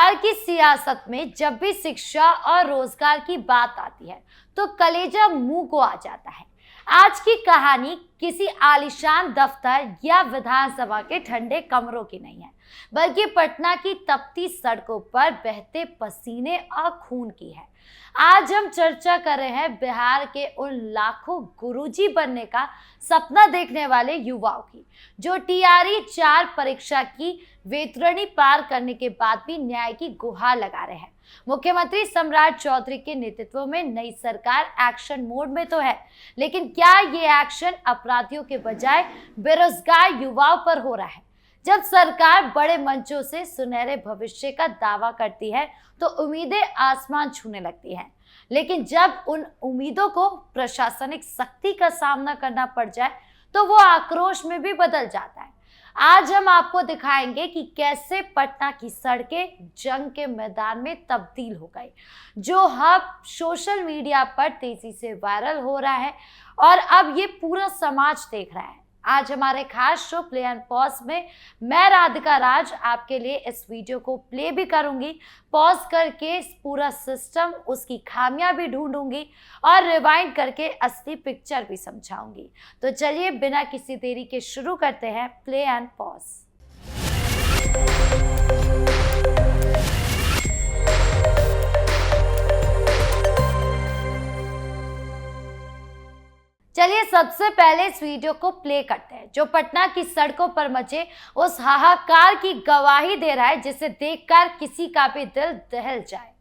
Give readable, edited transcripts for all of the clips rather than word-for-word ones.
बिहार की सियासत में जब भी शिक्षा और रोजगार की बात आती है तो कलेजा मुंह को आ जाता है। आज की कहानी किसी आलीशान दफ्तर या विधानसभा के ठंडे कमरों की नहीं है, बल्कि पटना की तपती सड़कों पर बहते पसीने और खून की है। आज हम चर्चा कर रहे हैं बिहार के उन लाखों गुरुजी बनने का सपना देखने वाले युवाओं की, जो टीआरई 4 परीक्षा की वैतरणी पार करने के बाद भी न्याय की गुहार लगा रहे हैं। मुख्यमंत्री सम्राट चौधरी के नेतृत्व में नई सरकार एक्शन मोड में तो है, लेकिन क्या ये एक्शन अपराधियों के बजाय बेरोजगार युवाओं पर हो रहा है? जब सरकार बड़े मंचों से सुनहरे भविष्य का दावा करती है तो उम्मीदें आसमान छूने लगती हैं, लेकिन जब उन उम्मीदों को प्रशासनिक सख्ती का सामना करना पड़ जाए तो वो आक्रोश में भी बदल जाता है। आज हम आपको दिखाएंगे कि कैसे पटना की सड़कें जंग के मैदान में तब्दील हो गई, जो अब सोशल मीडिया पर तेजी से वायरल हो रहा है और अब ये पूरा समाज देख रहा है। आज हमारे खास शो प्ले एंड पॉज में मैं राधिका राज आपके लिए इस वीडियो को प्ले भी करूंगी, पॉज करके इस पूरा सिस्टम, उसकी खामियां भी ढूंढूंगी और रिवाइंड करके असली पिक्चर भी समझाऊंगी। तो चलिए बिना किसी देरी के शुरू करते हैं प्ले एंड पॉज। चलिए सबसे पहले इस वीडियो को प्ले करते हैं, जो पटना की सड़कों पर मचे उस हाहाकार की गवाही दे रहा है, जिसे देखकर किसी का भी दिल दहल जाए।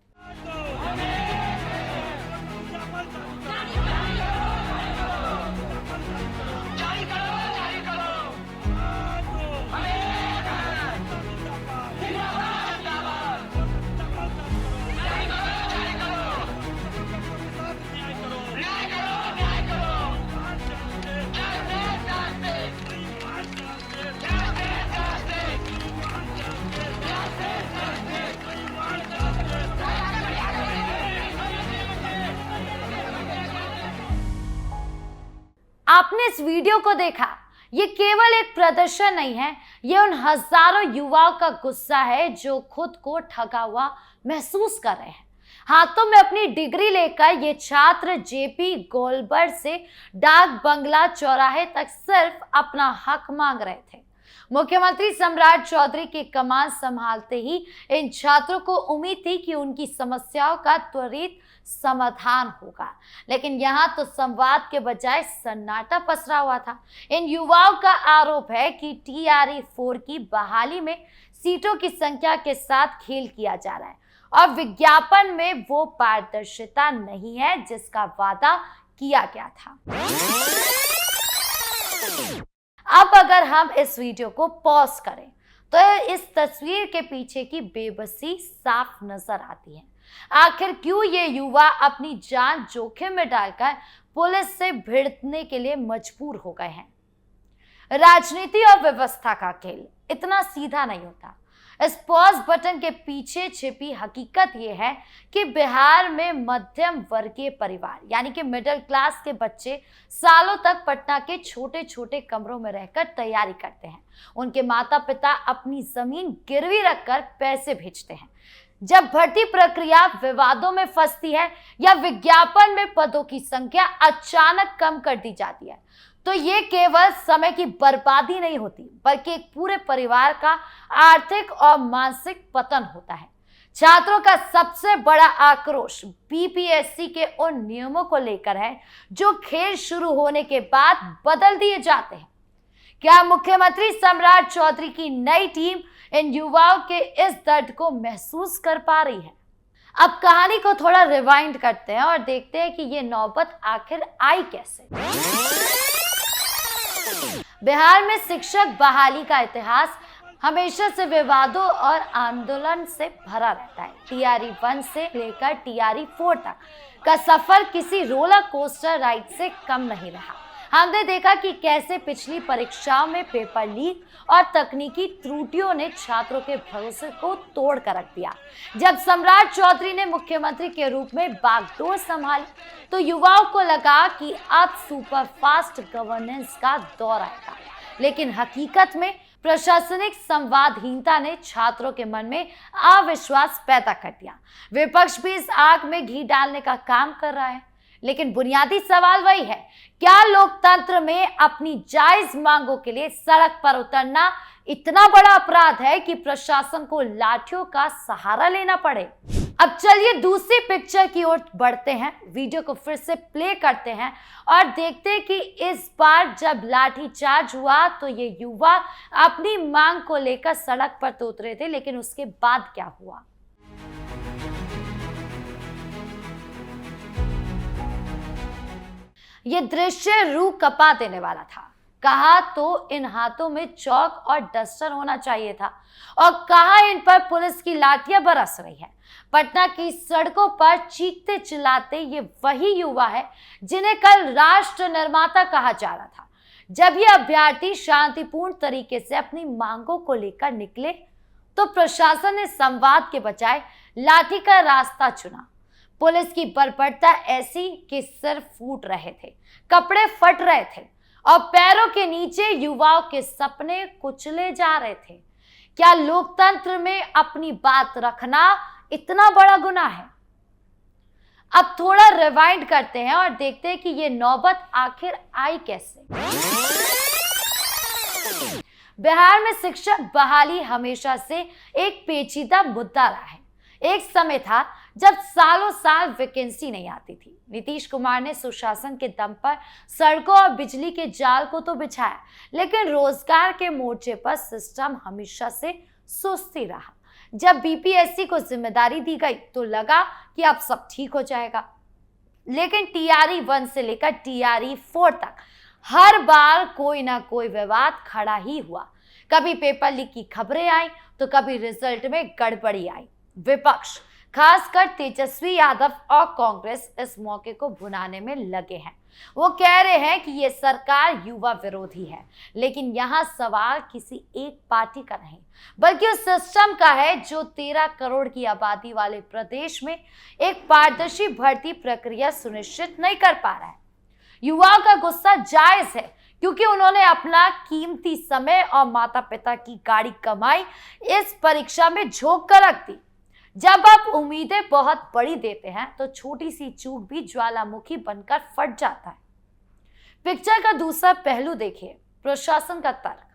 आपने इस वीडियो को देखा, ये केवल एक प्रदर्शन नहीं है, ये उन हजारों युवाओं का गुस्सा है जो खुद को ठगा हुआ महसूस कर रहे हैं। हाथों में अपनी डिग्री लेकर ये छात्र जेपी गोलबर्ग से डाक बंगला चौराहे तक सिर्फ अपना हक मांग रहे थे। मुख्यमंत्री सम्राट चौधरी की कमान संभालते ही इन छात्रों को उम्मीद थी कि उनकी समस्याओं का त्वरित समाधान होगा, लेकिन यहाँ तो संवाद के बजाय सन्नाटा पसरा हुआ था। इन युवाओं का आरोप है कि टीआरई 4 की बहाली में सीटों की संख्या के साथ खेल किया जा रहा है और विज्ञापन में वो पारदर्शिता नहीं है जिसका वादा किया गया था। अब अगर हम इस वीडियो को पॉज करें तो इस तस्वीर के पीछे की बेबसी साफ नजर आती है। आखिर क्यों ये युवा अपनी जान जोखिम में डालकर पुलिस से भिड़ने के लिए मजबूर हो गए हैं? राजनीति और व्यवस्था का खेल इतना सीधा नहीं होता। इस पॉज बटन के पीछे छिपी हकीकत यह है कि बिहार में मध्यम वर्गीय परिवार यानी कि मिडिल क्लास के बच्चे सालों तक पटना के छोटे छोटे कमरों में रहकर तैयारी करते हैं। उनके माता पिता अपनी जमीन गिरवी रखकर पैसे भेजते हैं। जब भर्ती प्रक्रिया विवादों में फंसती है या विज्ञापन में पदों की संख्या अचानक कम कर दी जाती है, तो ये केवल समय की बर्बादी नहीं होती, बल्कि एक पूरे परिवार का आर्थिक और मानसिक पतन होता है। छात्रों का सबसे बड़ा आक्रोश बीपीएससी के उन नियमों को लेकर है जो खेल शुरू होने के बाद बदल दिए जाते हैं। क्या मुख्यमंत्री सम्राट चौधरी की नई टीम इन युवाओं के इस दर्द को महसूस कर पा रही है? अब कहानी को थोड़ा रिवाइंड करते हैं और देखते हैं कि ये नौबत आखिर आई कैसे। बिहार में शिक्षक बहाली का इतिहास हमेशा से विवादों और आंदोलन से भरा रहता है। टीआरई 1 से लेकर टीआरई 4 तक का सफर किसी रोलर कोस्टर राइड से कम नहीं रहा। हमने देखा कि कैसे पिछली परीक्षाओं में पेपर लीक और तकनीकी त्रुटियों ने छात्रों के भरोसे को तोड़ कर रख दिया। जब सम्राट चौधरी ने मुख्यमंत्री के रूप में बागडोर संभाली तो युवाओं को लगा कि अब सुपर फास्ट गवर्नेंस का दौर आएगा, लेकिन हकीकत में प्रशासनिक संवादहीनता ने छात्रों के मन में अविश्वास पैदा कर दिया। विपक्ष भी इस आग में घी डालने का काम कर रहा है, लेकिन बुनियादी सवाल वही है, क्या लोकतंत्र में अपनी जायज मांगों के लिए सड़क पर उतरना इतना बड़ा अपराध है कि प्रशासन को लाठियों का सहारा लेना पड़े? अब चलिए दूसरी पिक्चर की ओर बढ़ते हैं। वीडियो को फिर से प्ले करते हैं और देखते हैं कि इस बार जब लाठी चार्ज हुआ तो ये युवा अपनी मांग को लेकर सड़क पर तो उतरे थे, लेकिन उसके बाद क्या हुआ। ये दृश्य रूह कपा देने वाला था। कहा तो इन हाथों में चौक और डस्टर होना चाहिए था और कहा इन पर पुलिस की लाठियां बरस रही है। पटना की सड़कों पर चीखते चिल्लाते ये वही युवा है जिन्हें कल राष्ट्र निर्माता कहा जा रहा था। जब ये अभ्यर्थी शांतिपूर्ण तरीके से अपनी मांगों को लेकर निकले तो प्रशासन ने संवाद के बजाय लाठी का रास्ता चुना। पुलिस की बर्बरता ऐसी कि सिर फूट रहे थे, कपड़े फट रहे थे और पैरों के नीचे युवाओं के सपने कुचले जा रहे थे। क्या लोकतंत्र में अपनी बात रखना इतना बड़ा गुनाह है? अब थोड़ा रिवाइंड करते हैं और देखते हैं कि ये नौबत आखिर आई कैसे। बिहार में शिक्षक बहाली हमेशा से एक पेचीदा मुद्दा रहा है। एक समय था जब सालों साल वैकेंसी नहीं आती थी। नीतीश कुमार ने सुशासन के दम पर सड़कों और बिजली के जाल को तो बिछाया, लेकिन रोजगार के मोर्चे पर सिस्टम हमेशा से सुस्ती रहा। जब बीपीएससी को जिम्मेदारी दी गई तो लगा कि अब सब ठीक हो जाएगा, लेकिन टीआरई 1 से लेकर टीआरई 4 तक हर बार कोई ना कोई विवाद खड़ा ही हुआ। कभी पेपर लीक की खबरें आई तो कभी रिजल्ट में गड़बड़ी आई। विपक्ष खासकर तेजस्वी यादव और कांग्रेस इस मौके को भुनाने में लगे हैं। वो कह रहे हैं कि ये सरकार युवा विरोधी है, लेकिन यहाँ सवाल किसी एक पार्टी का नहीं बल्कि उस सिस्टम का है जो 13 करोड़ की आबादी वाले प्रदेश में एक पारदर्शी भर्ती प्रक्रिया सुनिश्चित नहीं कर पा रहा है। युवाओं का गुस्सा जायज है क्योंकि उन्होंने अपना कीमती समय और माता पिता की गाड़ी कमाई इस परीक्षा में झोंक कर रख दी। जब आप उम्मीदें बहुत बड़ी देते हैं तो छोटी सी चूक भी ज्वालामुखी बनकर फट जाता है। पिक्चर का दूसरा पहलू देखिए, प्रशासन का तर्क।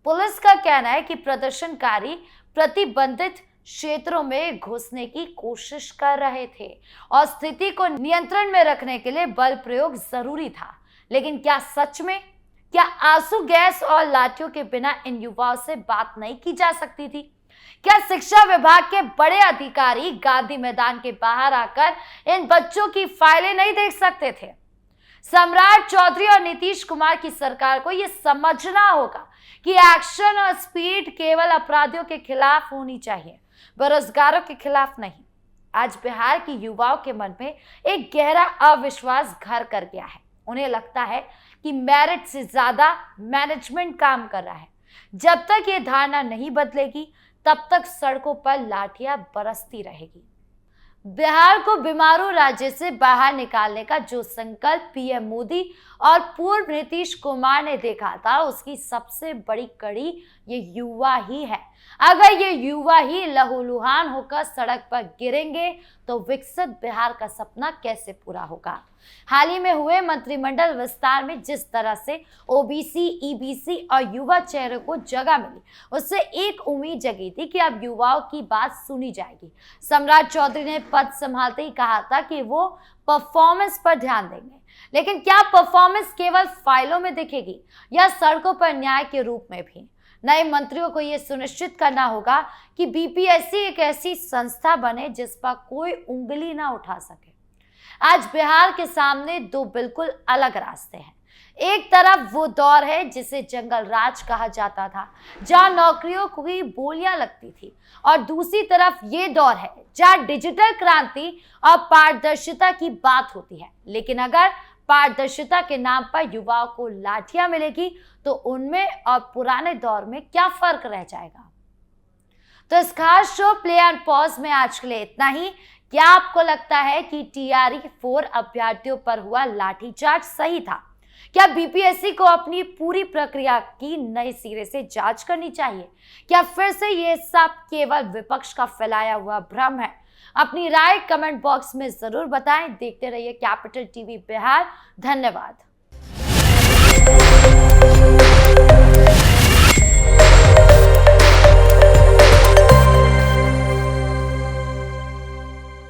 पुलिस का कहना है कि प्रदर्शनकारी प्रतिबंधित क्षेत्रों में घुसने की कोशिश कर रहे थे और स्थिति को नियंत्रण में रखने के लिए बल प्रयोग जरूरी था। लेकिन क्या सच में, क्या आंसू गैस और लाठियों के बिना इन युवाओं से बात नहीं की जा सकती थी? क्या शिक्षा विभाग के बड़े अधिकारी गांधी मैदान के बाहर आकर इन बच्चों की फाइलें नहीं देख सकते थे? सम्राट चौधरी और नीतीश कुमार की सरकार को यह समझना होगा कि एक्शन और स्पीड केवल अपराधियों के खिलाफ होनी चाहिए, बेरोजगारों के खिलाफ नहीं। आज बिहार की युवाओं के मन में एक गहरा अविश्वास घर कर गया है। उन्हें लगता है कि मेरिट से ज्यादा मैनेजमेंट काम कर रहा है। जब तक ये धारणा नहीं बदलेगी तब तक सड़कों पर लाठियां बरसती रहेगी। बिहार को बीमारू राज्य से बाहर निकालने का जो संकल्प पीएम मोदी और पूर्व नीतीश कुमार ने देखा था, उसकी सबसे बड़ी कड़ी ये युवा ही है। अगर ये युवा ही लहूलुहान होकर सड़क पर गिरेंगे तो विकसित बिहार का सपना कैसे पूरा होगा? हाल ही में हुए मंत्रिमंडल विस्तार में जिस तरह से ओबीसी, ईबीसी और युवा चेहरों को जगह मिली, उससे एक उम्मीद जगी थी कि अब युवाओं की बात सुनी जाएगी। सम्राट चौधरी ने पद संभालते ही कहा था कि वो परफॉर्मेंस पर ध्यान देंगे, लेकिन क्या परफॉर्मेंस केवल फाइलों में दिखेगी या सड़कों पर न्याय के रूप में भी? नए मंत्रियों को यह सुनिश्चित करना होगा कि बीपीएससी एक ऐसी संस्था बने जिस पर कोई उंगली ना उठा सके। आज बिहार के सामने दो बिल्कुल अलग रास्ते हैं। एक तरफ वो दौर है जिसे जंगल राज कहा जाता था, जहां नौकरियों की बोलियां लगती थी, और दूसरी तरफ ये दौर है जहां डिजिटल क्रांति और पारदर्शिता की बात होती है। लेकिन अगर पारदर्शिता के नाम पर युवाओं को लाठियां मिलेगी तो उनमें और पुराने दौर में क्या फर्क रह जाएगा? तो इस खास शो प्ले एंड पॉज में आज के लिए इतना ही। क्या आपको लगता है कि टीआरई 4 अभ्यर्थियों पर हुआ लाठीचार्ज सही था? क्या बीपीएससी को अपनी पूरी प्रक्रिया की नए सिरे से जांच करनी चाहिए? क्या फिर से ये सब केवल विपक्ष का फैलाया हुआ भ्रम है? अपनी राय कमेंट बॉक्स में जरूर बताएं। देखते रहिए कैपिटल टीवी बिहार। धन्यवाद।